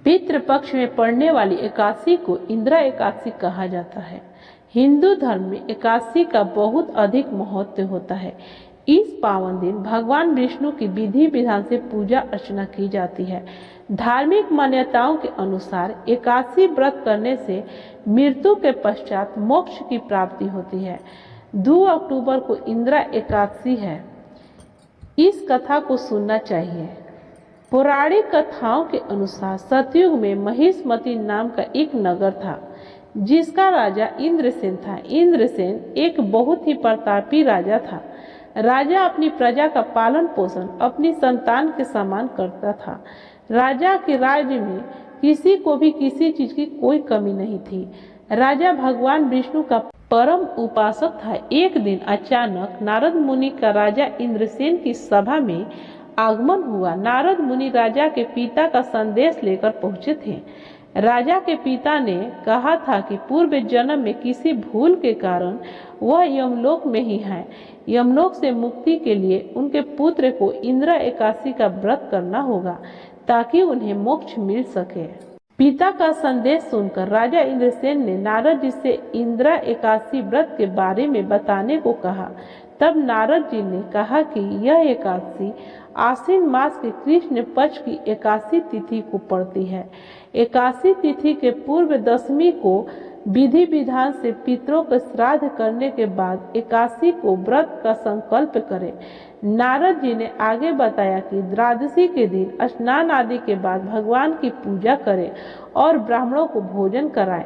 पितृपक्ष में पड़ने वाली एकादशी को इंदिरा एकादशी कहा जाता है। हिंदू धर्म में एकादशी का बहुत अधिक महत्व होता है। इस पावन दिन भगवान विष्णु की विधि विधान से पूजा अर्चना की जाती है। धार्मिक मान्यताओं के अनुसार एकादशी व्रत करने से मृत्यु के पश्चात मोक्ष की प्राप्ति होती है। 2 अक्टूबर को इंदिरा एकादशी है। इस कथा को सुनना चाहिए। पौराणिक कथाओं के अनुसार सतयुग में महिष्मति नाम का एक नगर था, जिसका राजा इंद्रसेन था। इंद्रसेन एक बहुत ही प्रतापी राजा था। राजा अपनी प्रजा का पालन पोषण अपनी संतान के समान करता था। राजा के राज्य में किसी को भी किसी चीज की कोई कमी नहीं थी। राजा भगवान विष्णु का परम उपासक था। एक दिन अचानक नारद मुनि का राजा इंद्रसेन की सभा में आगमन हुआ। नारद मुनि राजा के पिता का संदेश लेकर पहुंचे थे। राजा के पिता ने कहा था कि पूर्व जन्म में किसी भूल के कारण वह यमलोक में ही है। यमलोक से मुक्ति के लिए उनके पुत्र को इंदिरा एकादशी का व्रत करना होगा, ताकि उन्हें मोक्ष मिल सके। पिता का संदेश सुनकर राजा इंद्रसेन ने नारद जी से इंदिरा एकादशी व्रत के बारे में बताने को कहा। तब नारद जी ने कहा कि यह एकादशी आश्विन मास के कृष्ण पक्ष की एकादशी तिथि को पड़ती है। एकादशी तिथि के पूर्व दशमी को विधि विधान से पितरों को श्राद्ध करने के बाद एकादशी को व्रत का संकल्प करें। नारद जी ने आगे बताया कि द्वादशी के दिन स्नान आदि के बाद भगवान की पूजा करें और ब्राह्मणों को भोजन कराएं।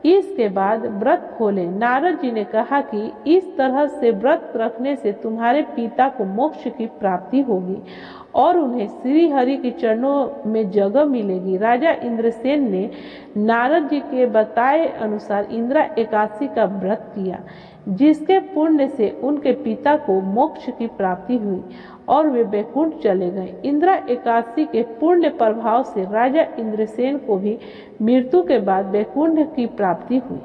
इसके बाद व्रत खोलें। नारद जी ने कहा कि इस तरह से व्रत रखने से तुम्हारे पिता को मोक्ष की प्राप्ति होगी और उन्हें श्री हरि के चरणों में जगह मिलेगी। राजा इंद्रसेन ने नारद जी के बताए अनुसार इंदिरा एकादशी का व्रत किया, जिसके पुण्य से उनके पिता को मोक्ष की प्राप्ति हुई और वे वैकुंठ चले गए। इंदिरा एकादशी के पुण्य प्रभाव से राजा इंद्रसेन को भी मृत्यु के बाद वैकुंठ की प्राप्ति हुई।